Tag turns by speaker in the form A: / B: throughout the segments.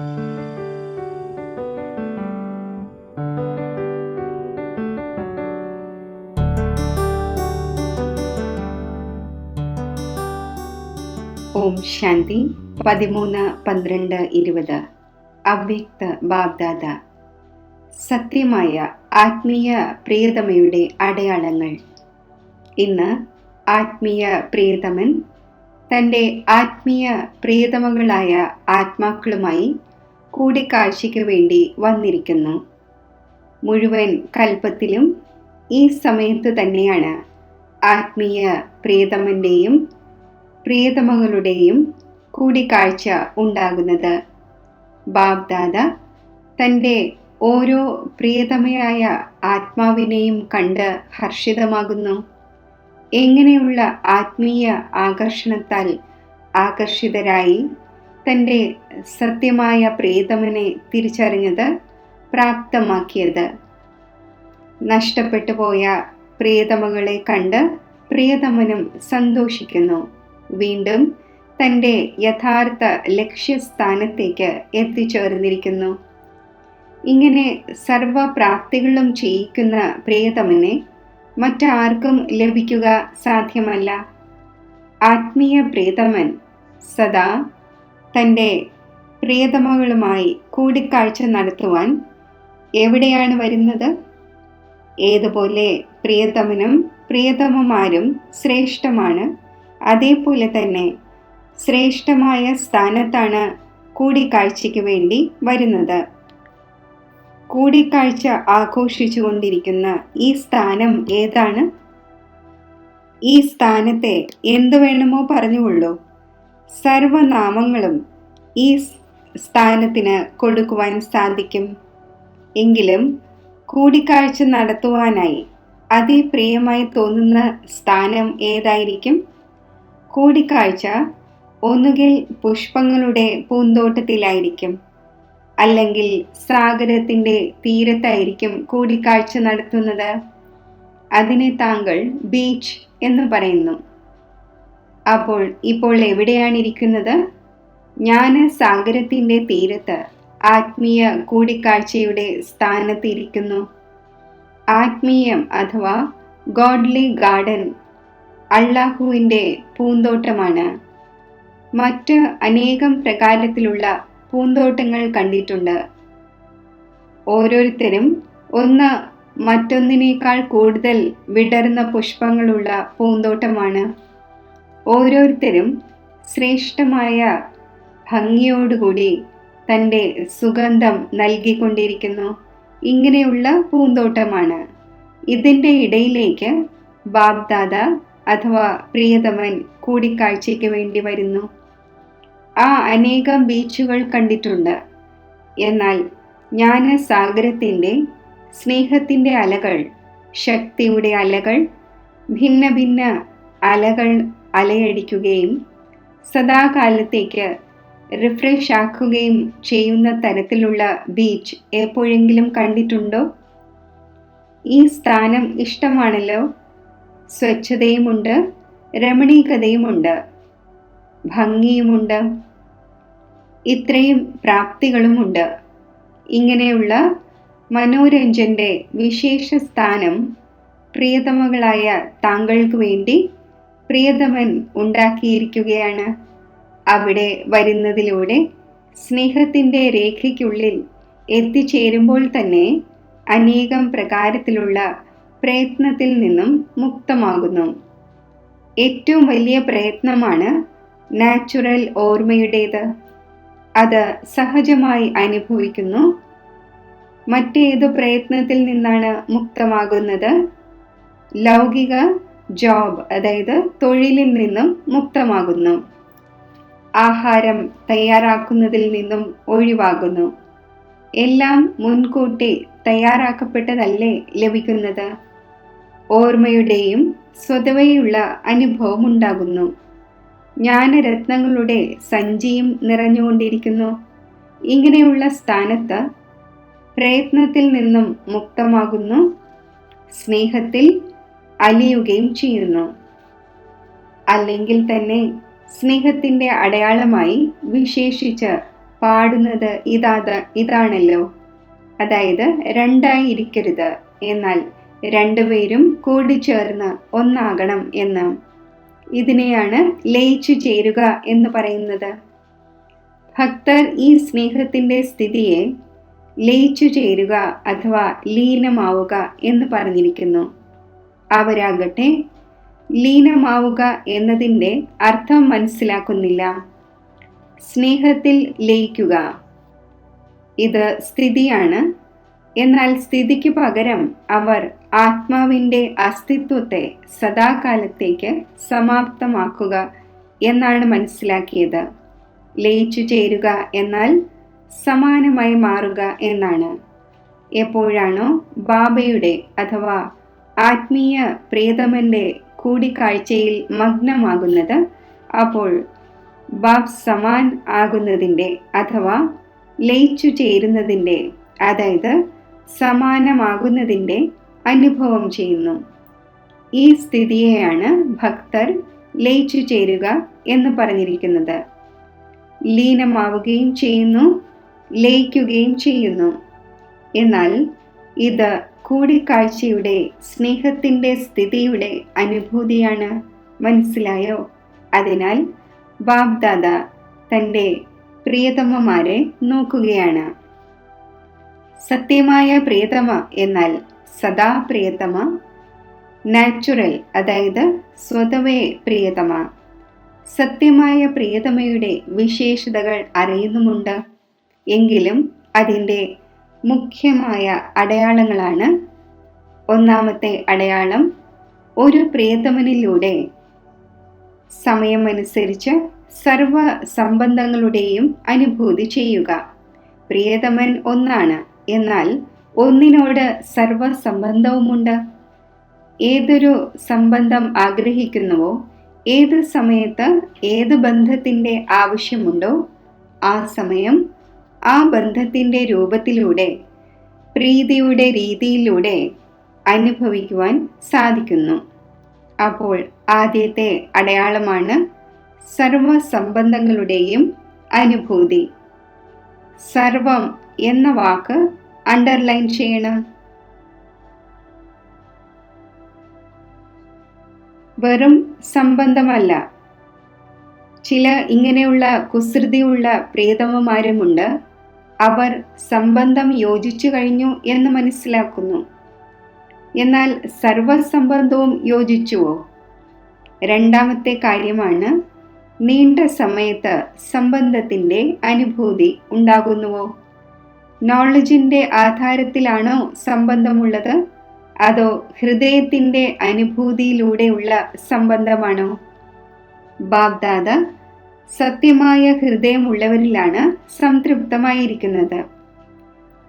A: ഓം ശാന്തി. 13-12-20 അവ്യക്ത ബാബ്ദാദ. സത്യമായ ആത്മീയ പ്രിയതമയുടെ അടയാളങ്ങൾ. ഇന്ന് ആത്മീയ പ്രിയതമൻ തൻ്റെ ആത്മീയ പ്രിയതമകളായ ആത്മാക്കളുമായി കൂടിക്കാഴ്ചയ്ക്ക് വേണ്ടി വന്നിരിക്കുന്നു. മുഴുവൻ കൽപ്പത്തിലും ഈ സമയത്ത് തന്നെയാണ് ആത്മീയ പ്രിയതമൻ്റെയും പ്രിയതമകളുടെയും കൂടിക്കാഴ്ച ഉണ്ടാകുന്നത്. ബാബ്ദാദ തൻ്റെ ഓരോ പ്രിയതമയായ ആത്മാവിനെയും കണ്ട് ഹർഷിതമാകുന്നു. എങ്ങനെയുള്ള ആത്മീയ ആകർഷണത്താൽ ആകർഷിതരായി തൻ്റെ സത്യമായ പ്രിയതമനെ തിരിച്ചറിഞ്ഞത്, പ്രാപ്തമാക്കിയത്. നഷ്ടപ്പെട്ടു പോയ പ്രിയതമകളെ കണ്ട് പ്രിയതമനും സന്തോഷിക്കുന്നു. വീണ്ടും തൻ്റെ യഥാർത്ഥ ലക്ഷ്യസ്ഥാനത്തേക്ക് എത്തിച്ചേർന്നിരിക്കുന്നു. ഇങ്ങനെ സർവപ്രാപ്തികളും ചെയ്യിക്കുന്ന പ്രിയതമനെ മറ്റാർക്കും ലഭിക്കുക സാധ്യമല്ല. ആത്മീയ പ്രിയതമൻ സദാ തൻ്റെ പ്രിയതമകളുമായി കൂടിക്കാഴ്ച നടത്തുവാൻ എവിടെയാണ് വരുന്നത്? ഏതുപോലെ പ്രിയതമനും പ്രിയതമമാരും ശ്രേഷ്ഠമാണ്, അതേപോലെ തന്നെ ശ്രേഷ്ഠമായ സ്ഥാനത്താണ് കൂടിക്കാഴ്ചയ്ക്ക് വേണ്ടി വരുന്നത്. കൂടിക്കാഴ്ച ആഘോഷിച്ചു കൊണ്ടിരിക്കുന്ന ഈ സ്ഥാനം ഏതാണ്? ഈ സ്ഥാനത്തെ എന്തു വേണമോ പറഞ്ഞുകൊള്ളൂ. സർവനാമങ്ങളും ഈ സ്ഥാനത്തിന് കൊടുക്കുവാൻ സാധിക്കും. എങ്കിലും കൂടിക്കാഴ്ച നടത്തുവാനായി അതിപ്രിയമായി തോന്നുന്ന സ്ഥാനം ഏതായിരിക്കും? കൂടിക്കാഴ്ച ഒന്നുകിൽ പുഷ്പങ്ങളുടെ പൂന്തോട്ടത്തിലായിരിക്കും, അല്ലെങ്കിൽ സാഗരത്തിൻ്റെ തീരത്തായിരിക്കും കൂടിക്കാഴ്ച നടത്തുന്നത്. അതിനെ താങ്കൾ ബീച്ച് എന്ന് പറയുന്നു. അപ്പോൾ ഇപ്പോൾ എവിടെയാണ് ഇരിക്കുന്നത്? ഞാൻ സാഗരത്തിൻ്റെ തീരത്ത് ആത്മീയ കൂടിക്കാഴ്ചയുടെ സ്ഥാനത്തിരിക്കുന്നു. ആത്മീയം അഥവാ ഗോഡ്ലി ഗാർഡൻ അള്ളാഹുവിൻ്റെ പൂന്തോട്ടമാണ്. മറ്റ് അനേകം പ്രകാരത്തിലുള്ള പൂന്തോട്ടങ്ങൾ കണ്ടിട്ടുണ്ട്. ഓരോരുത്തരും ഒന്ന് മറ്റൊന്നിനേക്കാൾ കൂടുതൽ വിടർന്ന പുഷ്പങ്ങളുള്ള പൂന്തോട്ടമാണ്. ഓരോരുത്തരും ശ്രേഷ്ഠമായ ഭംഗിയോടുകൂടി തൻ്റെ സുഗന്ധം നൽകിക്കൊണ്ടിരിക്കുന്നു. ഇങ്ങനെയുള്ള പൂന്തോട്ടമാണ്. ഇതിൻ്റെ ഇടയിലേക്ക് ബാബ്ദാദ അഥവാ പ്രിയതമൻ കൂടിക്കാഴ്ചയ്ക്ക് വേണ്ടി വരുന്നു. ആ അനേകം ബീച്ചുകൾ കണ്ടിട്ടുണ്ട്. എന്നാൽ ജ്ഞാനസാഗരത്തിൻ്റെ സ്നേഹത്തിൻ്റെ അലകൾ, ശക്തിയുടെ അലകൾ, ഭിന്ന ഭിന്ന അലകൾ അലയടിക്കുകയും സദാകാലത്തേക്ക് റിഫ്രഷ് ആക്കുകയും ചെയ്യുന്ന തരത്തിലുള്ള ബീച്ച് എപ്പോഴെങ്കിലും കണ്ടിട്ടുണ്ടോ? ഈ സ്ഥാനം ഇഷ്ടമാണല്ലോ. സ്വച്ഛതയുമുണ്ട്, രമണീകതയുമുണ്ട്, ഭംഗിയുമുണ്ട്, ഇത്രയും പ്രാപ്തികളുമുണ്ട്. ഇങ്ങനെയുള്ള മനോരഞ്ജന്റെ വിശേഷ സ്ഥാനം പ്രിയതമകളായ താങ്കൾക്ക് വേണ്ടി പ്രിയതമൻ ഉണ്ടാക്കിയിരിക്കുകയാണ്. അവിടെ വരുന്നതിലൂടെ സ്നേഹത്തിൻ്റെ രേഖയ്ക്കുള്ളിൽ എത്തിച്ചേരുമ്പോൾ തന്നെ അനേകം പ്രകാരത്തിലുള്ള പ്രയത്നത്തിൽ നിന്നും മുക്തമാകുന്നു. ഏറ്റവും വലിയ പ്രയത്നമാണ് നാച്ചുറൽ ഓർമ്മയുടേത്. അത് സഹജമായി അനുഭവിക്കുന്നു. മറ്റേതു പ്രയത്നത്തിൽ നിന്നാണ് മുക്തമാകുന്നത്? ലൗകിക ജോബ്, അതായത് തൊഴിലിൽ നിന്നും മുക്തമാകുന്നു. ആഹാരം തയ്യാറാക്കുന്നതിൽ നിന്നും ഒഴിവാകുന്നു. എല്ലാം മുൻകൂട്ടി തയ്യാറാക്കപ്പെട്ടതല്ലേ ലഭിക്കുന്നത്? ഓർമ്മയുടെയും സ്വതവേയുള്ള അനുഭവം ഉണ്ടാകുന്നു. ജ്ഞാനരത്നങ്ങളുടെ സഞ്ചിയും നിറഞ്ഞുകൊണ്ടിരിക്കുന്നു. ഇങ്ങനെയുള്ള സ്ഥാനത്ത് പ്രയത്നത്തിൽ നിന്നും മുക്തമാകുന്നു. സ്നേഹത്തിൽ അലിയുകയും ചെയ്യുന്നു. അല്ലെങ്കിൽ തന്നെ സ്നേഹത്തിൻ്റെ അടയാളമായി വിശേഷിച്ച് പാടുന്നത് ഇതാണല്ലോ, അതായത് രണ്ടായി ഇരിക്കരുത്, എന്നാൽ രണ്ടുപേരും കൂടിച്ചേർന്ന് ഒന്നാകണം എന്ന്. ഇതിനെയാണ് ലയിച്ചു ചേരുക എന്ന് പറയുന്നത്. ഭക്തർ ഈ സ്നേഹത്തിന്റെ സ്ഥിതിയെ ലയിച്ചു ചേരുക അഥവാ ലീനമാവുക എന്ന് പറഞ്ഞിരിക്കുന്നു. അവരാകട്ടെ ലീനമാവുക എന്നതിൻ്റെ അർത്ഥം മനസ്സിലാക്കുന്നില്ല. സ്നേഹത്തിൽ ലയിക്കുക ഇത് സ്ഥിതിയാണ്. എന്നാൽ സ്ഥിതിക്ക് പകരം അവർ ആത്മാവിൻ്റെ അസ്തിത്വത്തെ സദാകാലത്തേക്ക് സമാപ്തമാക്കുക എന്നാണ് മനസ്സിലാക്കിയത്. ലയിച്ചു ചേരുക എന്നാൽ സമാനമായി മാറുക എന്നാണ്. എപ്പോഴാണോ ബാബയുടെ അഥവാ ആത്മീയ പ്രിയതമൻ്റെ കൂടിക്കാഴ്ചയിൽ മഗ്നമാകുന്നത്, അപ്പോൾ ബാബ് സമാൻ ആകുന്നതിൻ്റെ അഥവാ ലയിച്ചു ചേരുന്നതിൻ്റെ, അതായത് സമാനമാകുന്നതിൻ്റെ അനുഭവം ചെയ്യുന്നു. ഈ സ്ഥിതിയെയാണ് ഭക്തർ ലയിച്ചു ചേരുക എന്ന് പറഞ്ഞിരിക്കുന്നത്. ലീനമാവുകയും ചെയ്യുന്നു, ലയിക്കുകയും ചെയ്യുന്നു. എന്നാൽ ഇത് കൂടിക്കാഴ്ചയുടെ സ്നേഹത്തിൻ്റെ സ്ഥിതിയുടെ അനുഭൂതിയാണ്. മനസ്സിലായോ? അതിനാൽ ബാബ്ദാദ തൻ്റെ പ്രിയതമമാരെ നോക്കുകയാണ്. സത്യമായ പ്രിയതമ എന്നാൽ സദാ പ്രിയതമ, നാച്ചുറൽ അതായത് സ്വതവേ പ്രിയതമ. സത്യമായ പ്രിയതമയുടെ വിശേഷതകൾ അറിയുന്നുമുണ്ട്. എങ്കിലും അതിൻ്റെ മുഖ്യമായ അടയാളങ്ങളാണ്. ഒന്നാമത്തെ അടയാളം, ഒരു പ്രിയതമനിലൂടെ സമയമനുസരിച്ച് സർവ സംബന്ധങ്ങളുടെയും അനുഭൂതി ചെയ്യുക. പ്രിയതമൻ ഒന്നാണ്, എന്നാൽ ഒന്നിനോട് സർവ സംബന്ധവുമുണ്ട്. ഏതൊരു സംബന്ധം ആഗ്രഹിക്കുന്നുവോ, ഏത് സമയത്ത് ഏത് ബന്ധത്തിൻ്റെ ആവശ്യമുണ്ടോ, ആ സമയം ആ ബന്ധത്തിൻ്റെ രൂപത്തിലൂടെ, പ്രീതിയുടെ രീതിയിലൂടെ അനുഭവിക്കുവാൻ സാധിക്കുന്നു. അപ്പോൾ ആദ്യത്തെ അടയാളമാണ് സർവ സംബന്ധങ്ങളുടെയും അനുഭൂതി. സർവം എന്ന വാക്ക് അണ്ടർലൈൻ ചെയ്യണം. വെറും സംബന്ധമല്ല. ചില ഇങ്ങനെയുള്ള കുസൃതിയുള്ള പ്രിയതമമാരുമുണ്ട്. അവർ സംബന്ധം യോജിച്ചു കഴിഞ്ഞു എന്ന് മനസ്സിലാക്കുന്നു. എന്നാൽ സർവസംബന്ധവും യോജിച്ചുവോ? രണ്ടാമത്തെ കാര്യമാണ്, നീണ്ട സമയത്ത് സംബന്ധത്തിൻ്റെ അനുഭൂതി ഉണ്ടാകുന്നുവോ? നോളജിൻ്റെ ആധാരത്തിലാണോ സംബന്ധമുള്ളത്, അതോ ഹൃദയത്തിൻ്റെ അനുഭൂതിയിലൂടെയുള്ള സംബന്ധമാണോ? ബാബ്ദാദ സത്യമായ ഹൃദയമുള്ളവരിലാണ് സംതൃപ്തമായിരിക്കുന്നത്.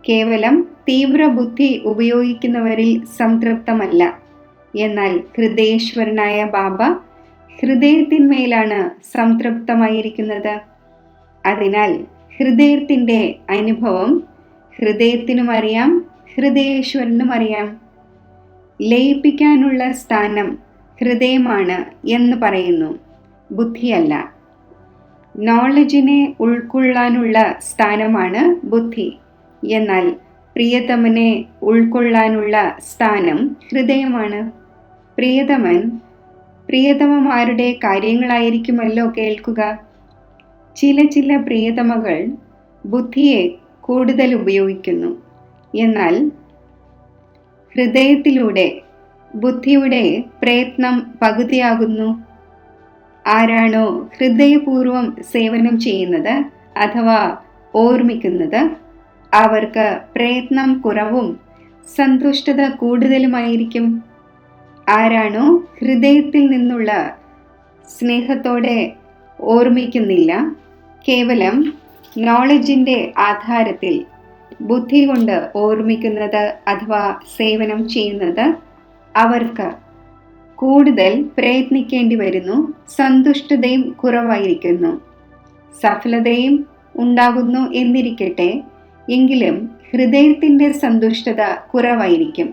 A: കേവലം തീവ്രബുദ്ധി ഉപയോഗിക്കുന്നവരിൽ സംതൃപ്തമല്ല. എന്നാൽ ഹൃദയേശ്വരനായ ബാബ ഹൃദയത്തിന്മേലാണ് സംതൃപ്തമായിരിക്കുന്നത്. അതിനാൽ ഹൃദയത്തിൻ്റെ അനുഭവം ഹൃദയത്തിനും അറിയാം, ഹൃദയേശ്വരനും അറിയാം. ലയിപ്പിക്കാനുള്ള സ്ഥാനം ഹൃദയമാണ് എന്ന് പറയുന്നു, ബുദ്ധിയല്ല. നോളജിനെ ഉൾക്കൊള്ളാനുള്ള സ്ഥാനമാണ് ബുദ്ധി. എന്നാൽ പ്രിയതമനെ ഉൾക്കൊള്ളാനുള്ള സ്ഥാനം ഹൃദയമാണ്. പ്രിയതമൻ പ്രിയതമമാരുടെ കാര്യങ്ങളായിരിക്കുമല്ലോ കേൾക്കുക. ചില പ്രിയതമകൾ ബുദ്ധിയെ കൂടുതൽ ഉപയോഗിക്കുന്നു. എന്നാൽ ഹൃദയത്തിലൂടെ ബുദ്ധിയുടെ പ്രയത്നം പകുതിയാകുന്നു. ആരാണോ ഹൃദയപൂർവം സേവനം ചെയ്യുന്നത് അഥവാ ഓർമ്മിക്കുന്നത്, അവർക്ക് പ്രയത്നം കുറവും സന്തുഷ്ടത കൂടുതലുമായിരിക്കും. ആരാണോ ഹൃദയത്തിൽ നിന്നുള്ള സ്നേഹത്തോടെ ഓർമ്മിക്കുന്നില്ല, കേവലം നോളജിൻ്റെ ആധാരത്തിൽ ബുദ്ധി കൊണ്ട് ഓർമ്മിക്കുന്നത് അഥവാ സേവനം ചെയ്യുന്നത്, അവർക്ക് കൂടുതൽ പ്രയത്നിക്കേണ്ടി വരുന്നു, സന്തുഷ്ടതയും കുറവായിരിക്കുന്നു. സഫലതയും ഉണ്ടാകുന്നു എന്നിരിക്കട്ടെ, എങ്കിലും ഹൃദയത്തിൻ്റെ സന്തുഷ്ടത കുറവായിരിക്കും.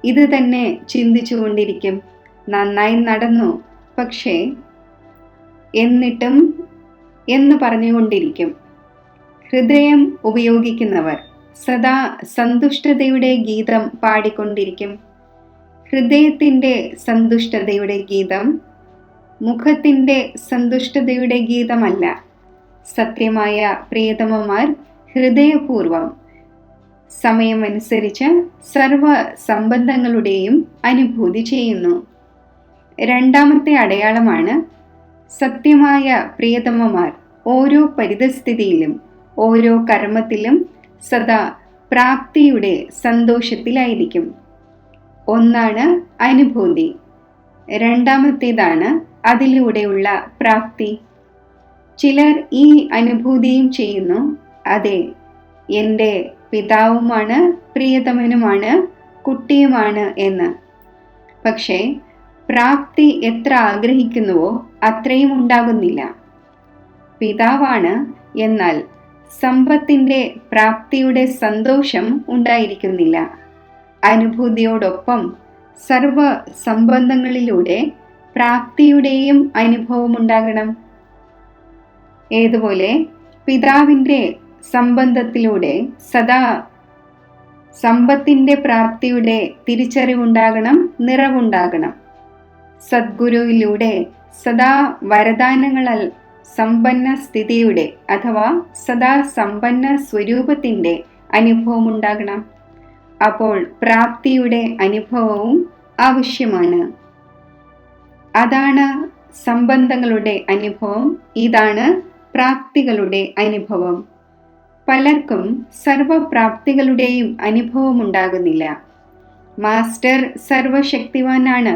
A: ഇത് തന്നെ ചിന്തിച്ചു കൊണ്ടിരിക്കും, നന്നായി നടന്നു, പക്ഷേ എന്നിട്ടും എന്ന് പറഞ്ഞുകൊണ്ടിരിക്കും. ഹൃദയം ഉപയോഗിക്കുന്നവർ സദാ സന്തുഷ്ടതയുടെ ഗീതം പാടിക്കൊണ്ടിരിക്കും. ഹൃദയത്തിൻ്റെ സന്തുഷ്ടതയുടെ ഗീതം മുഖത്തിൻ്റെ സന്തുഷ്ടതയുടെ ഗീതമല്ല. സത്യമായ പ്രിയതമമാർ ഹൃദയപൂർവം സമയമനുസരിച്ച് സർവ സംബന്ധങ്ങളുടെയും അനുഭൂതി ചെയ്യുന്നു. രണ്ടാമത്തെ അടയാളമാണ് സത്യമായ പ്രിയതമമാർ ഓരോ പരിതസ്ഥിതിയിലും ഓരോ കർമ്മത്തിലും സദാ പ്രാപ്തിയുടെ സന്തോഷത്തിലായിരിക്കും. ഒന്നാണ് അനുഭൂതി, രണ്ടാമത്തേതാണ് അതിലൂടെയുള്ള പ്രാപ്തി. ചിലർ ഈ അനുഭൂതിയും ചെയ്യുന്നു, അതെ, എൻ്റെ പിതാവുമാണ്, പ്രിയതമനുമാണ്, കുട്ടിയുമാണ് എന്ന്. പക്ഷേ പ്രാപ്തി എത്ര ആഗ്രഹിക്കുന്നുവോ അത്രയും ഉണ്ടാകുന്നില്ല. പിതാവാണ്, എന്നാൽ സമ്പത്തിൻ്റെ പ്രാപ്തിയുടെ സന്തോഷം ഉണ്ടായിരിക്കുന്നില്ല. അനുഭൂതിയോടൊപ്പം സർവ സംബന്ധങ്ങളിലൂടെ പ്രാപ്തിയുടെയും അനുഭവമുണ്ടാകണം. ഏതുപോലെ പിതാവിൻ്റെ സംബന്ധത്തിലൂടെ സദാ സമ്പത്തിൻ്റെ പ്രാപ്തിയുടെ തിരിച്ചറിവുണ്ടാകണം, നിറവുണ്ടാകണം. സദ്ഗുരുവിലൂടെ സദാ വരദാനങ്ങളാൽ സമ്പന്ന സ്ഥിതിയുടെ അഥവാ സദാ സമ്പന്ന സ്വരൂപത്തിൻ്റെ അനുഭവമുണ്ടാകണം. അപ്പോൾ പ്രാപ്തിയുടെ അനുഭവവും ആവശ്യമാണ്. അതാണ് സംബന്ധങ്ങളുടെ അനുഭവം, ഇതാണ് പ്രാപ്തികളുടെ അനുഭവം. പലർക്കും സർവപ്രാപ്തികളുടെയും അനുഭവം ഉണ്ടാകുന്നില്ല. മാസ്റ്റർ സർവശക്തിവാനാണ്,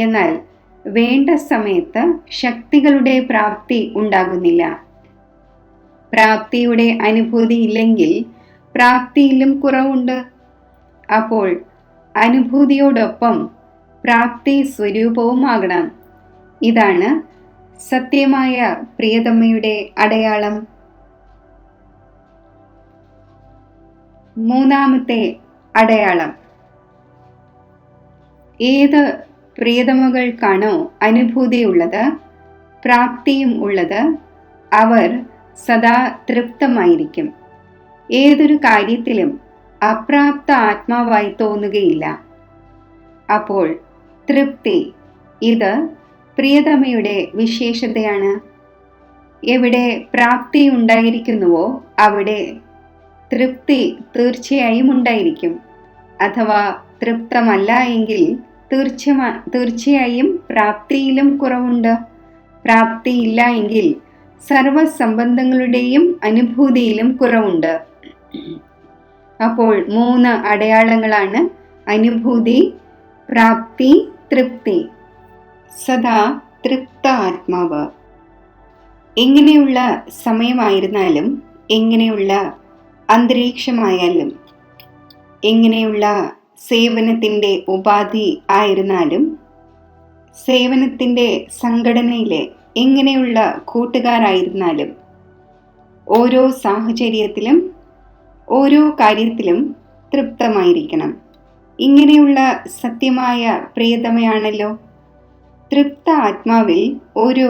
A: എന്നാൽ വേണ്ട സമയത്ത് ശക്തികളുടെ പ്രാപ്തി ഉണ്ടാകുന്നില്ല. പ്രാപ്തിയുടെ അനുഭൂതി ഇല്ലെങ്കിൽ പ്രാപ്തിയിലും കുറവുണ്ട്. അപ്പോൾ അനുഭൂതിയോടൊപ്പം പ്രാപ്തി സ്വരൂപവുമാകണം. ഇതാണ് സത്യമായ പ്രിയതമ്മയുടെ അടയാളം. മൂന്നാമത്തെ അടയാളം, ഏത് പ്രിയതമകൾക്കാണോ അനുഭൂതിയുള്ളത്, പ്രാപ്തിയും ഉള്ളത്, അവർ സദാ തൃപ്തമായിരിക്കും. ഏതൊരു കാര്യത്തിലും അപ്രാപ്ത ആത്മാവായി തോന്നുകയില്ല. അപ്പോൾ തൃപ്തി, ഇത് പ്രിയതമയുടെ വിശേഷതയാണ്. എവിടെ പ്രാപ്തി ഉണ്ടായിരിക്കുന്നുവോ അവിടെ തൃപ്തി തീർച്ചയായും ഉണ്ടായിരിക്കും. അഥവാ തൃപ്തമല്ല എങ്കിൽ തീർച്ചയായും പ്രാപ്തിയിലും കുറവുണ്ട്. പ്രാപ്തിയില്ല എങ്കിൽ സർവസംബന്ധങ്ങളുടെയും അനുഭൂതിയിലും കുറവുണ്ട്. അപ്പോൾ 3 അടയാളങ്ങളാണ് അനുഭൂതി, പ്രാപ്തി, തൃപ്തി. സദാ തൃപ്ത ആത്മാവ്. എങ്ങനെയുള്ള സമയമായിരുന്നാലും, എങ്ങനെയുള്ള അന്തരീക്ഷമായാലും, എങ്ങനെയുള്ള സേവനത്തിൻ്റെ ഉപാധി ആയിരുന്നാലും, സേവനത്തിൻ്റെ സംഘടനയിലെ എങ്ങനെയുള്ള കൂട്ടുകാരായിരുന്നാലും, ഓരോ സാഹചര്യത്തിലും ഓരോ കാര്യത്തിലും തൃപ്തമായിരിക്കണം. ഇങ്ങനെയുള്ള സത്യമായ പ്രിയതമയാണല്ലോ. തൃപ്ത ആത്മാവിൽ ഒരു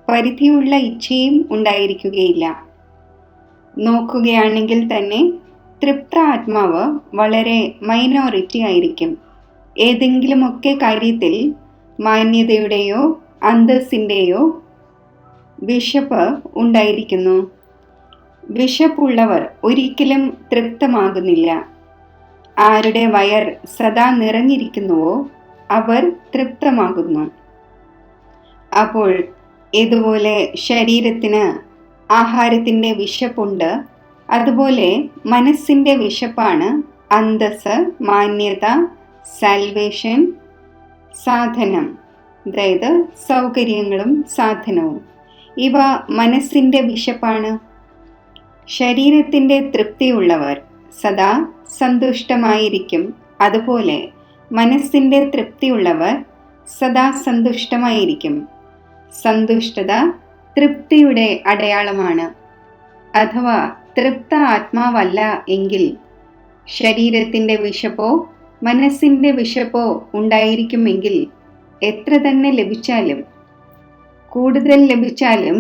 A: പരിധിയുള്ള ഇച്ഛയും ഉണ്ടായിരിക്കുകയില്ല. നോക്കുകയാണെങ്കിൽ തന്നെ തൃപ്ത ആത്മാവ് വളരെ മൈനോറിറ്റി ആയിരിക്കും. ഏതെങ്കിലുമൊക്കെ കാര്യത്തിൽ മാന്യതയുടെയോ അന്തസ്സിൻ്റെയോ വിശപ്പ് ഉണ്ടായിരിക്കുന്നു. വിശപ്പുള്ളവർ ഒരിക്കലും തൃപ്തമാകുന്നില്ല. ആരുടെ വയർ സദാ നിറഞ്ഞിരിക്കുന്നുവോ അവർ തൃപ്തമാകുന്നു. അപ്പോൾ ഇതുപോലെ ശരീരത്തിന് ആഹാരത്തിൻ്റെ വിശപ്പുണ്ട്, അതുപോലെ മനസ്സിൻ്റെ വിശപ്പാണ് അന്തസ്സ്, മാന്യത, സാൽവേഷൻ, സാധനം, അതായത് സൗകര്യങ്ങളും സാധനവും. ഇവ മനസ്സിൻ്റെ വിശപ്പാണ്. ശരീരത്തിൻ്റെ തൃപ്തിയുള്ളവർ സദാ സന്തുഷ്ടമായിരിക്കും. അതുപോലെ മനസ്സിൻ്റെ തൃപ്തിയുള്ളവർ സദാ സന്തുഷ്ടമായിരിക്കും. സന്തുഷ്ടത തൃപ്തിയുടെ അടയാളമാണ്. അഥവാ തൃപ്ത ആത്മാവല്ല എങ്കിൽ ശരീരത്തിൻ്റെ വിശപ്പോ മനസ്സിൻ്റെ വിശപ്പോ ഉണ്ടായിരിക്കുമെങ്കിൽ എത്ര തന്നെ ലഭിച്ചാലും, കൂടുതൽ ലഭിച്ചാലും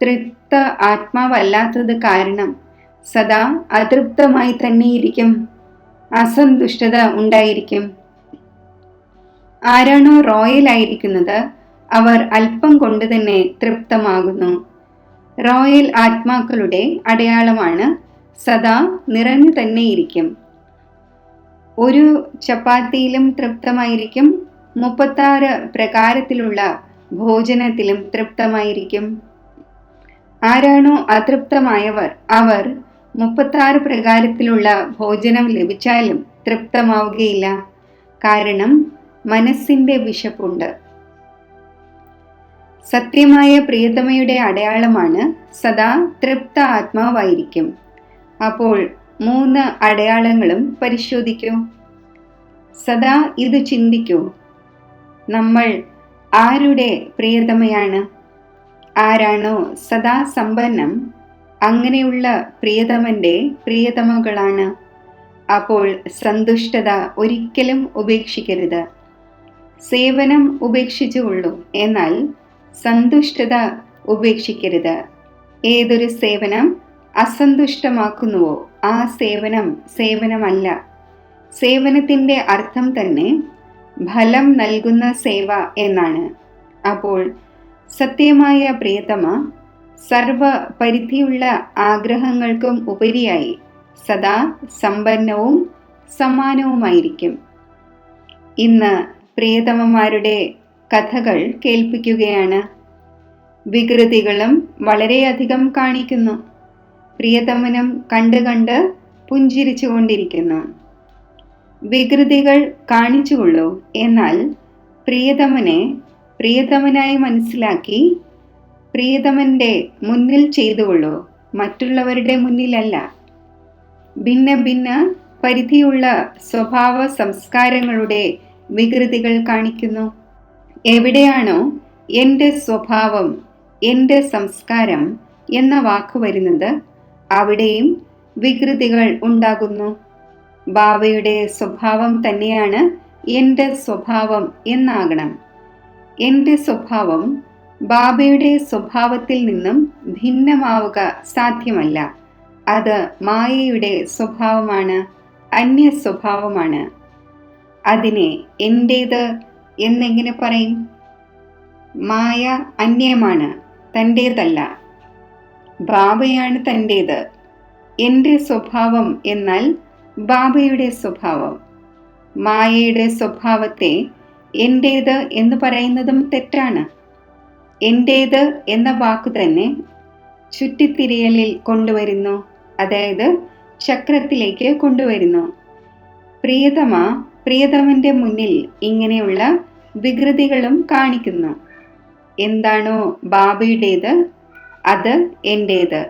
A: തൃപ്ത ആത്മാവല്ലാത്തത് കാരണം സദാ അതൃപ്തമായി തന്നെയിരിക്കും, അസന്തുഷ്ടത ഉണ്ടായിരിക്കും. ആരാണോ റോയൽ ആയിരിക്കുന്നത് അവർ അല്പം കൊണ്ട് തന്നെ തൃപ്തമാകുന്നു. റോയൽ ആത്മാക്കളുടെ അടയാളമാണ് സദാ നിറഞ്ഞു തന്നെയിരിക്കും. ഒരു ചപ്പാത്തിയിലും തൃപ്തമായിരിക്കും, 36 പ്രകാരത്തിലുള്ള ഭോജനത്തിലും തൃപ്തമായിരിക്കും. ആരാണോ അതൃപ്തമായവർ അവർ 36 പ്രകാരത്തിലുള്ള ഭോജനം ലഭിച്ചാലും തൃപ്തമാവുകയില്ല. കാരണം മനസ്സിന്റെ വിശപ്പുണ്ട്. സത്യമായ പ്രിയതമയുടെ അടയാളമാണ് സദാ തൃപ്ത ആത്മാവായിരിക്കും. അപ്പോൾ 3 അടയാളങ്ങളും പരിശോധിക്കൂ. സദാ ഇത് ചിന്തിക്കൂ: നമ്മൾ ആരുടെ പ്രിയതമയാണ്? ആരാണോ സദാ സമ്പന്നം അങ്ങനെയുള്ള പ്രിയതമന്റെ പ്രിയതമകളാണ്. അപ്പോൾ സന്തുഷ്ടത ഒരിക്കലും ഉപേക്ഷിക്കരുത്. സേവനം ഉപേക്ഷിച്ചുകൊള്ളൂ, എന്നാൽ സന്തുഷ്ടത ഉപേക്ഷിക്കരുത്. ഏതൊരു സേവനം അസന്തുഷ്ടമാക്കുന്നുവോ ആ സേവനം സേവനമല്ല. സേവനത്തിന്റെ അർത്ഥം തന്നെ ഫലം നൽകുന്ന സേവ എന്നാണ്. അപ്പോൾ സത്യമായ പ്രിയതമ സർവ പരിധിയുള്ള ആഗ്രഹങ്ങൾക്കും ഉപരിയായി സദാ സമ്പന്നവും സമാനവുമായിരിക്കും. ഇന്ന് പ്രിയതമമാരുടെ കഥകൾ കേൾപ്പിക്കുകയാണ്. വികൃതികളും വളരെയധികം കാണിക്കുന്നു. പ്രിയതമനും കണ്ട് പുഞ്ചിരിച്ചു കൊണ്ടിരിക്കുന്നു. വികൃതികൾ കാണിച്ചുകൊള്ളൂ, എന്നാൽ പ്രിയതമനെ പ്രിയതമനായി മനസ്സിലാക്കി പ്രിയതമന്റെ മുന്നിൽ ചെയ്തുകൊള്ളൂ, മറ്റുള്ളവരുടെ മുന്നിലല്ല. ഭിന്ന ഭിന്ന പരിധിയുള്ള സ്വഭാവ സംസ്കാരങ്ങളുടെ വികൃതികൾ കാണിക്കുന്നു. എവിടെയാണോ എൻ്റെ സ്വഭാവം, എൻ്റെ സംസ്കാരം എന്ന വാക്ക് വരുന്നത് അവിടെയും വികൃതികൾ ഉണ്ടാകുന്നു. ബാബയുടെ സ്വഭാവം തന്നെയാണ് എൻ്റെ സ്വഭാവം എന്നാകണം. എൻ്റെ സ്വഭാവം ബാബയുടെ സ്വഭാവത്തിൽ നിന്നും ഭിന്നമാവുക സാധ്യമല്ല. അത് മായയുടെ സ്വഭാവമാണ്, അന്യ സ്വഭാവമാണ്. അതിനെ എൻ്റേത് എന്നെങ്ങനെ പറയും? മായ അന്യമാണ്, തൻ്റേതല്ല. ബാബയാണ് തൻ്റേത്. എൻ്റെ സ്വഭാവം എന്നാൽ ബാബയുടെ സ്വഭാവം. മായയുടെ സ്വഭാവത്തെ എൻ്റേത് എന്ന് പറയുന്നതും തെറ്റാണ്. എൻ്റേത് എന്ന വാക്കു തന്നെ ചുറ്റിത്തിരിയലിൽ കൊണ്ടുവരുന്നു, അതായത് ചക്രത്തിലേക്ക് കൊണ്ടുവരുന്നു. പ്രിയതമ പ്രിയതമന്റെ മുന്നിൽ ഇങ്ങനെയുള്ള വികൃതികളും കാണിക്കുന്നു. എന്താണോ ബാബയുടേത് അത് എൻ്റേത്.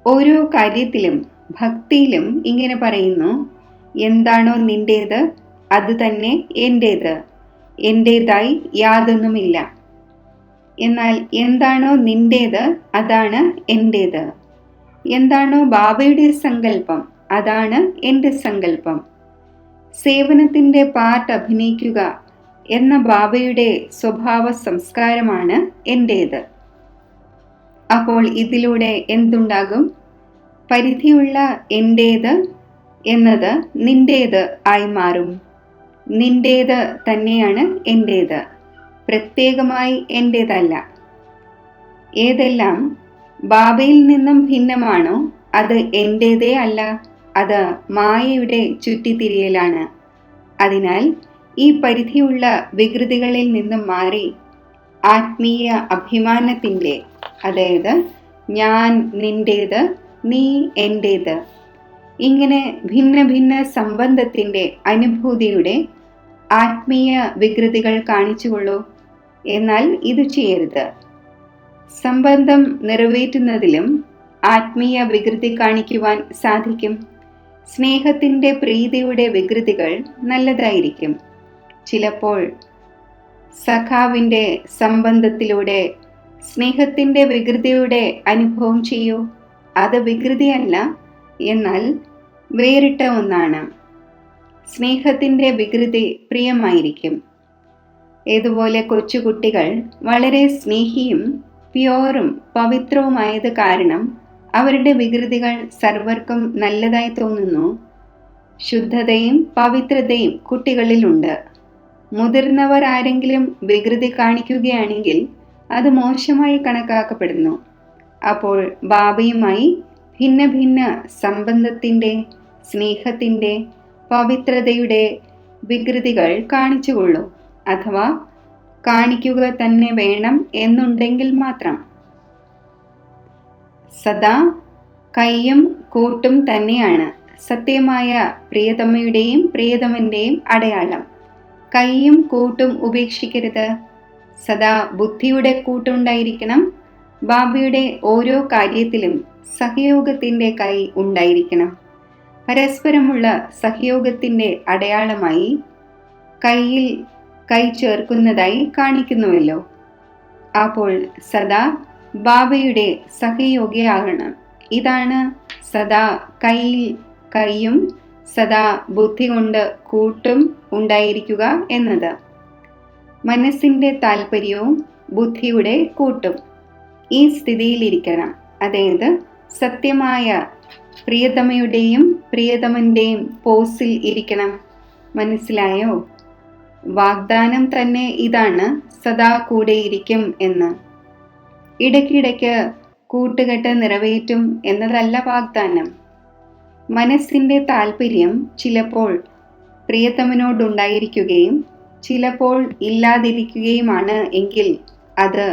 A: ഓരോ കാര്യത്തിലും ഭക്തിയിലും ഇങ്ങനെ പറയുന്നു: എന്താണോ നിന്റേത് അത് തന്നെ എൻ്റേത്, എൻ്റേതായി യാതൊന്നുമില്ല. എന്നാൽ എന്താണോ നിന്റേത് അതാണ് എൻ്റേത്. എന്താണോ ബാബയുടെ സങ്കല്പം അതാണ് എൻ്റെ സങ്കല്പം. സേവനത്തിൻ്റെ പാർട്ട് അഭിനയിക്കുക എന്ന ബാബയുടെ സ്വഭാവ സംസ്കാരമാണ് എൻ്റേത്. അപ്പോൾ ഇതിലൂടെ എന്തുണ്ടാകും? പരിധിയുള്ള എൻ്റേത് എന്നത് നിന്റേത് ആയി മാറും. നിന്റേത് തന്നെയാണ് എൻ്റേത്, പ്രത്യേകമായി എൻ്റേതല്ല. ഏതെല്ലാം ബാബയിൽ നിന്നും ഭിന്നമാണോ അത് എൻ്റേതേ അല്ല, അത് മായയുടെ ചുറ്റിത്തിരിയലാണ്. അതിനാൽ ഈ പരിധിയുള്ള വികൃതികളിൽ നിന്നും മാറി ആത്മീയ അഭിമാനത്തിൻ്റെ, അതായത് ഞാൻ നിന്റേത്, നീ എൻ്റേത്, ഇങ്ങനെ ഭിന്ന ഭിന്ന സംബന്ധത്തിൻ്റെ അനുഭൂതിയുടെ ആത്മീയ വികൃതികൾ കാണിച്ചുകൊള്ളൂ. എന്നാൽ ഇത് ചെയ്യരുത്. സംബന്ധം നിറവേറ്റുന്നതിലും ആത്മീയ വികൃതി കാണിക്കുവാൻ സാധിക്കും. സ്നേഹത്തിൻ്റെ പ്രീതിയുടെ വികൃതികൾ നല്ലതായിരിക്കും. ചിലപ്പോൾ സഖാവിൻ്റെ സംബന്ധത്തിലൂടെ സ്നേഹത്തിൻ്റെ വികൃതിയുടെ അനുഭവം ചെയ്യൂ. അത് വികൃതിയല്ല, എന്നാൽ വേറിട്ട ഒന്നാണ്. സ്നേഹത്തിൻ്റെ വികൃതി പ്രിയമായിരിക്കും. ഇതുപോലെ കൊച്ചുകുട്ടികൾ വളരെ സ്നേഹിയും പ്യോറും പവിത്രവുമായത് കാരണം അവരുടെ വികൃതികൾ സർവർക്കും നല്ലതായി തോന്നുന്നു. ശുദ്ധതയും പവിത്രതയും കുട്ടികളിലുണ്ട്. മുതിർന്നവർ ആരെങ്കിലും വികൃതി കാണിക്കുകയാണെങ്കിൽ അത് മോശമായി കണക്കാക്കപ്പെടുന്നു. അപ്പോൾ ബാബയുമായി ഭിന്ന ഭിന്ന സംബന്ധത്തിൻ്റെ, സ്നേഹത്തിൻ്റെ, പവിത്രതയുടെ വികൃതികൾ കാണിച്ചുകൊള്ളൂ, അഥവാ കാണിക്കുക തന്നെ വേണം എന്നുണ്ടെങ്കിൽ മാത്രം. സദാ കൈയും കൂട്ടും തന്നെയാണ് സത്യമായ പ്രിയതമയുടെയും പ്രിയതമൻ്റെയും അടയാളം. കൈയും കൂട്ടും ഉപേക്ഷിക്കരുത്. സദാ ബുദ്ധിയുടെ കൂട്ടുണ്ടായിരിക്കണം. ബാബയുടെ ഓരോ കാര്യത്തിലും സഹയോഗത്തിൻ്റെ കൈ ഉണ്ടായിരിക്കണം. പരസ്പരമുള്ള സഹയോഗത്തിൻ്റെ അടയാളമായി കൈയിൽ കൈ ചേർക്കുന്നതായി കാണിക്കുന്നുവല്ലോ. അപ്പോൾ സദാ ബാബയുടെ സഹയോഗിയാകണം. ഇതാണ് സദാ കൈയിൽ കൈയും സദാ ബുദ്ധി കൊണ്ട് കൂട്ടും ഉണ്ടായിരിക്കുക എന്നത്. മനസ്സിൻ്റെ താല്പര്യവും ബുദ്ധിയുടെ കൂട്ടും ഈ സ്ഥിതിയിലിരിക്കണം. അതായത് സത്യമായ പ്രിയതമയുടെയും പ്രിയതമൻ്റെയും പോസിൽ ഇരിക്കണം. മനസ്സിലായോ? വാഗ്ദാനം തന്നെ ഇതാണ്, സദാ കൂടെയിരിക്കും എന്ന്. ഇടയ്ക്കിടയ്ക്ക് കൂട്ടുകെട്ട് നിറവേറ്റും എന്നതല്ല വാഗ്ദാനം. മനസ്സിൻ്റെ താല്പര്യം ചിലപ്പോൾ പ്രിയതമനോടുണ്ടായിരിക്കുകയും ചിലപ്പോൾ ഇല്ലാതിരിക്കുകയുമാണ് എങ്കിൽ അത്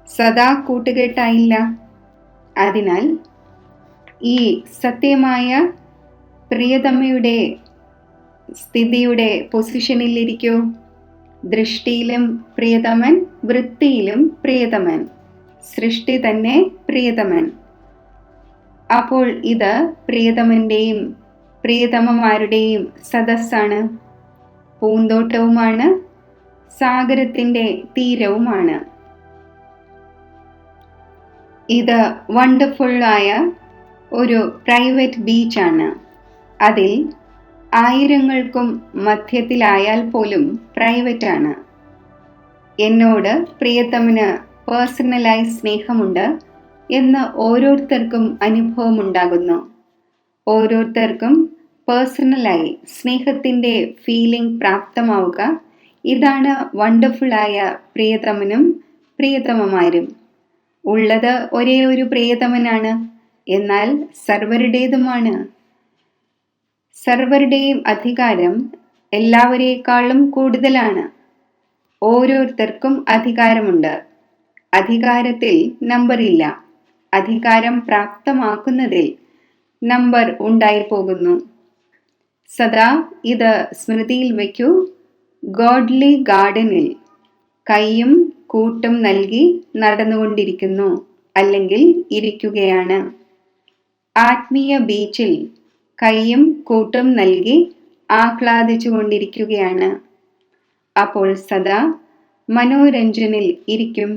A: സദാ കൂട്ടുകെട്ടായില്ല. അതിനാൽ ഈ സത്യമായ പ്രിയതമയുടെ സ്ഥിതിയുടെ പൊസിഷനിലിരിക്കൂ. ദൃഷ്ടിയിലും പ്രിയതമൻ, വൃത്തിയിലും പ്രിയതമൻ, സൃഷ്ടി തന്നെ പ്രിയതമൻ. അപ്പോൾ ഇത് പ്രിയതമൻ്റെയും പ്രിയതമമാരുടെയും സദസ്സാണ്, പൂന്തോട്ടവുമാണ്, സാഗരത്തിൻ്റെ തീരവുമാണ്. ഇത് വണ്ടർഫുള്ളായ ഒരു പ്രൈവറ്റ് ബീച്ചാണ്. അതിൽ ആയിരങ്ങൾക്കും മധ്യത്തിലായാൽ പോലും പ്രൈവറ്റാണ്. എന്നോട് പ്രിയതമന് പേഴ്സണലായി സ്നേഹമുണ്ട് എന്ന് ഓരോരുത്തർക്കും അനുഭവമുണ്ടാകുന്നു. ഓരോരുത്തർക്കും പേഴ്സണലായി സ്നേഹത്തിൻ്റെ ഫീലിംഗ് പ്രാപ്തമാവുക, ഇതാണ് വണ്ടർഫുള്ളായ പ്രിയതമനും പ്രിയതമമാരും. ഉള്ളത് ഒരേ ഒരു പ്രിയതമനാണ്, എന്നാൽ സർവരുടേതുമാണ്. സർവരുടെയും അധികാരം എല്ലാവരേക്കാളും കൂടുതലാണ്. ഓരോരുത്തർക്കും അധികാരമുണ്ട്. അധികാരത്തിൽ നമ്പറില്ല. അധികാരം പ്രാപ്തമാക്കുന്നതിൽ നമ്പർ ഉണ്ടായിപ്പോകുന്നു. സദാ ഇത് സ്മൃതിയിൽ വയ്ക്കൂ. ഗോഡ്ലി ഗാർഡനിൽ കൈയും കൂട്ടും നൽകി നടന്നുകൊണ്ടിരിക്കുന്നു, അല്ലെങ്കിൽ ഇരിക്കുകയാണ്. ആത്മീയ ബീച്ചിൽ കൈയും കൂട്ടും നൽകി ആഹ്ലാദിച്ചു കൊണ്ടിരിക്കുകയാണ്. അപ്പോൾ സദാ മനോരഞ്ജനിൽ ഇരിക്കും,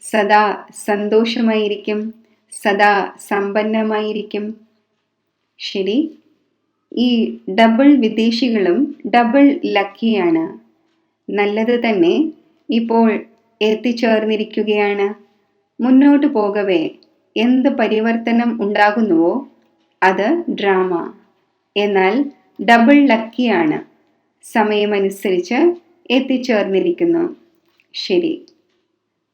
A: സദാ സന്തോഷമായിരിക്കും, സദാ സമ്പന്നമായിരിക്കും. ശരി, ഈ ഡബിൾ വിദേശികളും ഡബിൾ ലക്കിയാണ്. നല്ലത് തന്നെ ഇപ്പോൾ എത്തിച്ചേർന്നിരിക്കുകയാണ്. മുന്നോട്ട് പോകവേ എന്ത് പരിവർത്തനം ഉണ്ടാകുന്നുവോ അത് ഡ്രാമ. എന്നാൽ ഡബിൾ ലക്കിയാണ്, സമയമനുസരിച്ച് എത്തിച്ചേർന്നിരിക്കുന്നു. ശരി,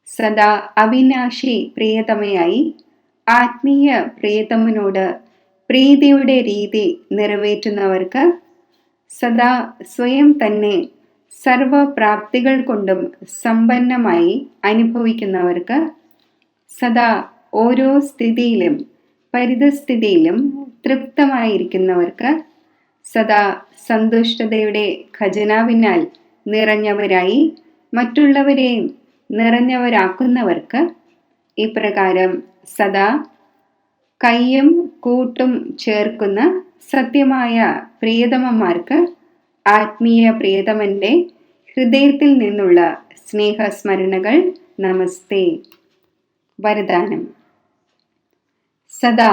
A: സദാ അവിനാശി പ്രിയതമയായി ആത്മീയ പ്രിയതമനോട് പ്രീതിയുടെ രീതി നിറവേറ്റുന്നവർക്ക്, സദാ സ്വയം തന്നെ സർവപ്രാപ്തികൾ കൊണ്ടും സമ്പന്നമായി അനുഭവിക്കുന്നവർക്ക്, സദാ ഓരോ സ്ഥിതിയിലും പരിതസ്ഥിതിയിലും തൃപ്തമായിരിക്കുന്നവർക്ക്, സദാ സന്തുഷ്ടതയുടെ ഖജനാവിനാൽ നിറഞ്ഞവരായി മറ്റുള്ളവരെയും നിറഞ്ഞവരാക്കുന്നവർക്ക്, ഇപ്രകാരം സദാ കൈയും കൂട്ടും ചേർക്കുന്ന സത്യമായ പ്രിയതമന്മാർക്ക് ആത്മീയ പ്രിയതമൻ്റെ ഹൃദയത്തിൽ നിന്നുള്ള സ്നേഹസ്മരണകൾ. നമസ്തേ. വരദാനം: സദാ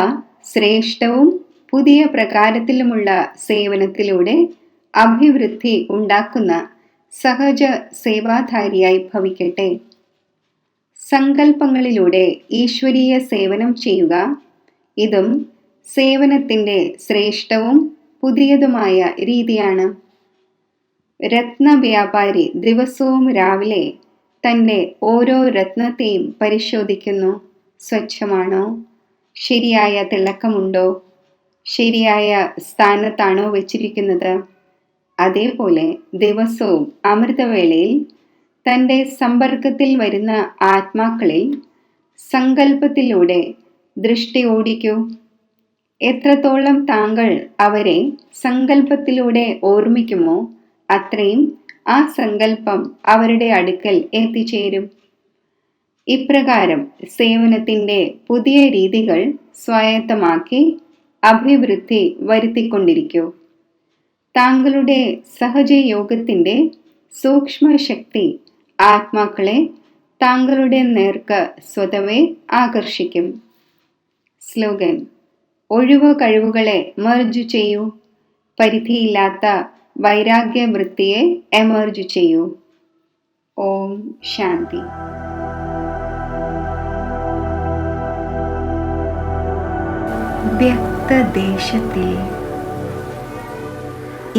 A: ശ്രേഷ്ഠവും പുതിയ പ്രകാരത്തിലുമുള്ള സേവനത്തിലൂടെ അഭിവൃദ്ധി ഉണ്ടാക്കുന്ന സഹജ സേവാധാരിയായി ഭവിക്കട്ടെ. സങ്കല്പങ്ങളിലൂടെ ഈശ്വരീയ സേവനം ചെയ്യുക. ഇതും സേവനത്തിൻ്റെ ശ്രേഷ്ഠവും പുതിയതുമായ രീതിയാണ്. രത്നവ്യാപാരി ദിവസവും രാവിലെ തൻ്റെ ഓരോ രത്നത്തെയും പരിശോധിക്കുന്നു. സ്വച്ഛമാണോ? ശരിയായ തിളക്കമുണ്ടോ? ശരിയായ സ്ഥാനത്താണോ വച്ചിരിക്കുന്നത്? അതേപോലെ ദിവസവും അമൃതവേളയിൽ തൻ്റെ സമ്പർക്കത്തിൽ വരുന്ന ആത്മാക്കളിൽ സങ്കല്പത്തിലൂടെ ദൃഷ്ടി ഓടിക്കൂ. എത്രത്തോളം താങ്കൾ അവരെ സങ്കല്പത്തിലൂടെ ഓർമ്മിക്കുമോ അത്രയും ആ സങ്കല്പം അവരുടെ അടുക്കൽ എത്തിച്ചേരും. ഇപ്രകാരം സേവനത്തിൻ്റെ പുതിയ രീതികൾ സ്വായത്തമാക്കി അഭിവൃദ്ധി വരുത്തിക്കൊണ്ടിരിക്കൂ. താങ്കളുടെ സഹജയോഗത്തിൻ്റെ സൂക്ഷ്മശക്തി ആത്മാക്കളെ താങ്കളുടെ നേർക്ക് സ്വതവേ ആകർഷിക്കും. സ്ലോഗൻ: ഒഴിവ് കഴിവുകളെ മെർജ് ചെയ്യൂ. പരിധിയില്ലാത്ത വൈരാഗ്യവൃത്തിയെ എമർജ് ചെയ്യൂ. ഓം ശാന്തി. വ്യക്തദേശത്തിൽ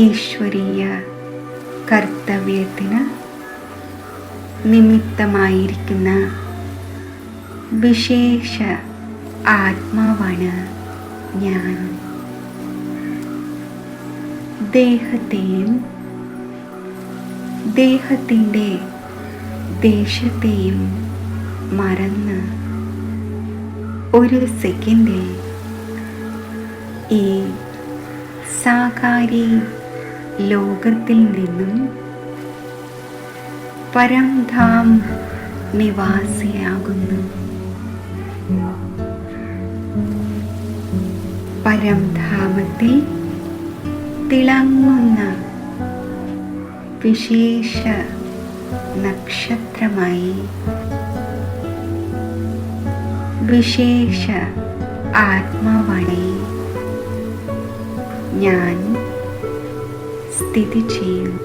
A: ഈശ്വരീയ കർത്തവ്യത്തിന് നിമിത്തമായിരിക്കുന്ന വിശേഷ ആത്മാവാണ് ഞാൻ. ദേഹത്തെയും ദേഹത്തിൻ്റെ ദേശത്തെയും മറന്ന് ഒരു സെക്കൻഡിൽ ഈ സാകാരി ലോകത്തിൽ നിന്നും പരംധാം നിവാസിയാകുന്നു. പരംധാമത്തിൽ തിളങ്ങുന്ന വിശേഷ നക്ഷത്രമായി വിശേഷ ആത്മാവായി ഞാൻ സ്ഥിതി ചെയ്യും.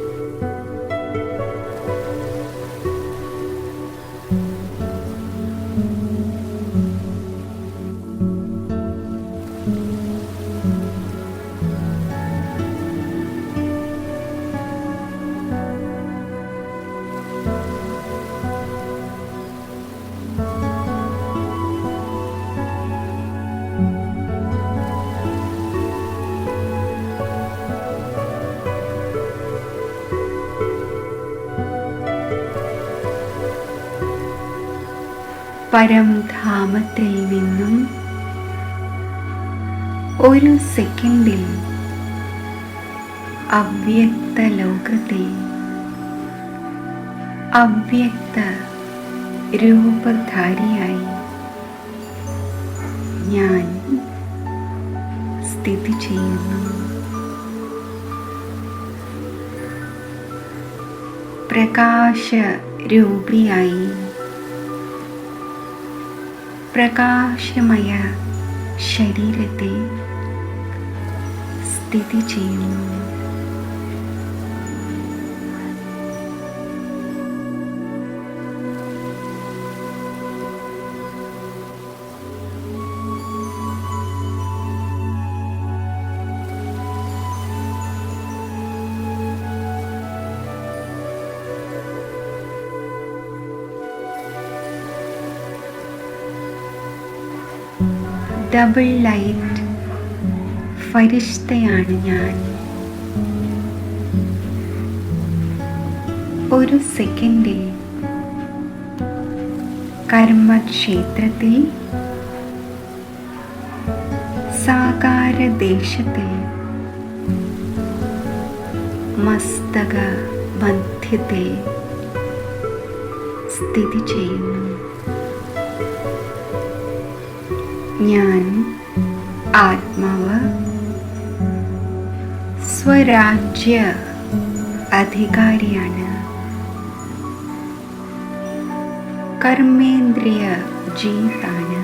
A: പരംധാമത്തിൽ നിന്നും ഒരു സെക്കൻഡിൽ അവ്യക്ത ലോകത്തിൽ അവ്യക്ത രൂപധാരിയായി ഞാൻ സ്ഥിതി ചെയ്യുന്നു. പ്രകാശരൂപിയായി പ്രകാശമയ ശരീരത്തിൽ സ്ഥിതി ചെയ്യുന്നു. ഡബിൾ ലൈറ്റ് ഫരിഷ്തയാണ് ഞാൻ. ഒരു സെക്കൻഡിൽ കർമ്മക്ഷേത്രത്തിൽ സാകാരദേശത്തിൽ മസ്തക മധ്യത്തിൽ സ്ഥിതി ചെയ്യുന്നു. ഞാൻ ആത്മാവ് സ്വരാജ്യ അധികാരിയാണ്. കർമ്മേന്ദ്രിയ ജീതാണ്.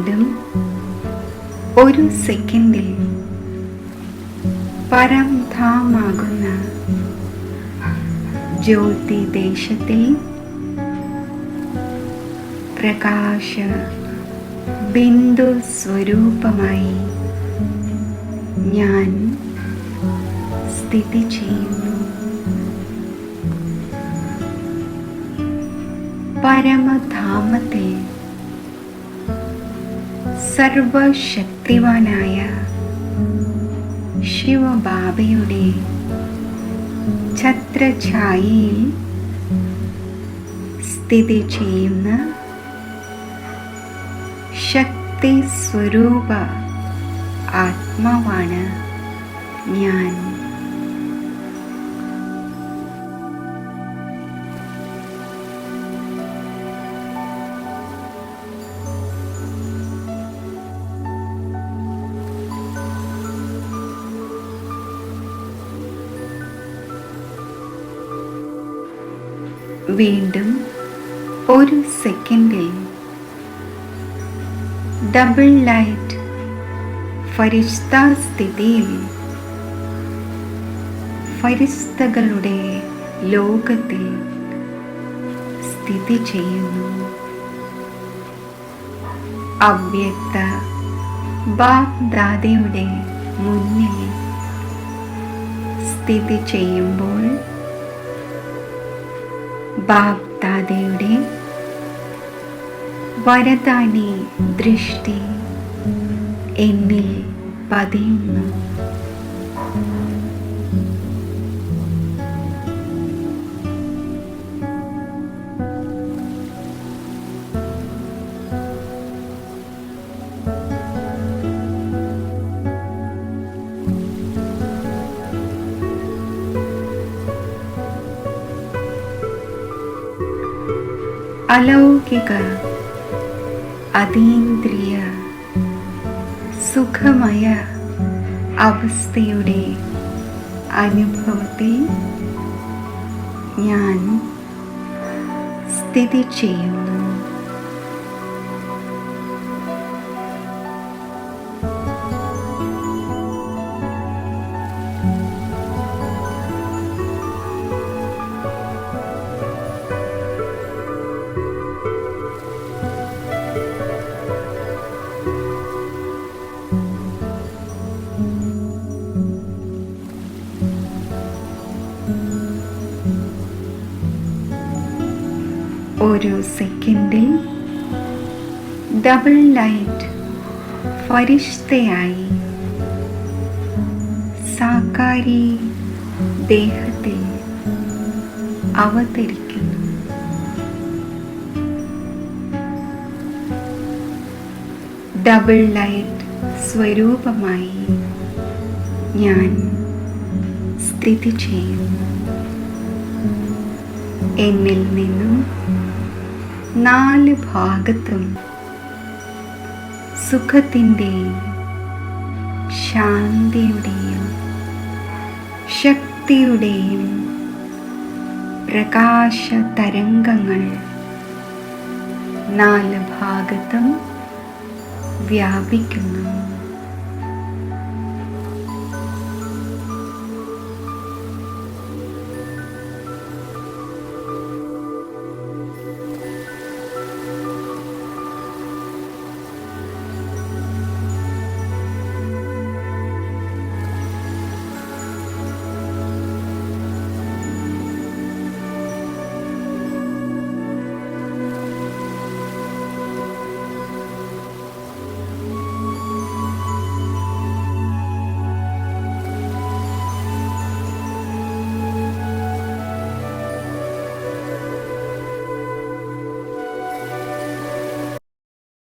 A: വീണ്ടും ഒരു സെക്കൻഡിൽ പരംധാമാകുന്ന ജ്യോതിദേശത്തിൽ പ്രകാശ ബിന്ദു സ്വരൂപമായി ഞാൻ സ്ഥിതി ചെയ്യുന്നു. പരമധാമത്തിൽ സർവശക്തിവാനായ ശിവബാബയുടെ ഛത്രഛായയിൽ സ്ഥിതി ചെയ്യുന്ന ശക്തി സ്വരൂപ ആത്മാവാണ് ഞാൻ. വീണ്ടും ഒരു സെക്കൻഡിൽ ഡബിൾ ലൈറ്റ് ഫരിഷ്ത സ്ഥിതിയിൽ ഫരിസ്തകളുടെ ലോകത്തിൽ സ്ഥിതി ചെയ്യുന്നു. അവ്യക്ത ബാപ്ദാദയുടെ മുന്നിൽ സ്ഥിതി ചെയ്യുമ്പോൾ ബാപ്ദാദയുടെ വരദാനി ദൃഷ്ടി എന്നിൽ പതിയുന്നു. അലൗകിക അതീന്ദ്രിയ സുഖമയ അവസ്ഥയുടെ അനുഭവത്തിൽ ഞാൻ സ്ഥിതി ചെയ്യുന്നു. ഒരു സെക്കൻഡിൽ ഡബിൾ ലൈറ്റ് ഫരിഷ്തയായി സാകാരി ദേഹത്തിൽ അവതരിക്കുന്നു. ഡബിൾ ലൈറ്റ് സ്വരൂപമായി ഞാൻ സ്ഥിതി ചെയ്യുന്നു. എന്നിൽ നിന്നും 4 ഭാഗത്തും സുഖത്തിൻ്റെയും ശാന്തിയുടെയും ശക്തിയുടെയും പ്രകാശ തരംഗങ്ങൾ 4 ഭാഗത്തും വ്യാപിക്കുന്നു.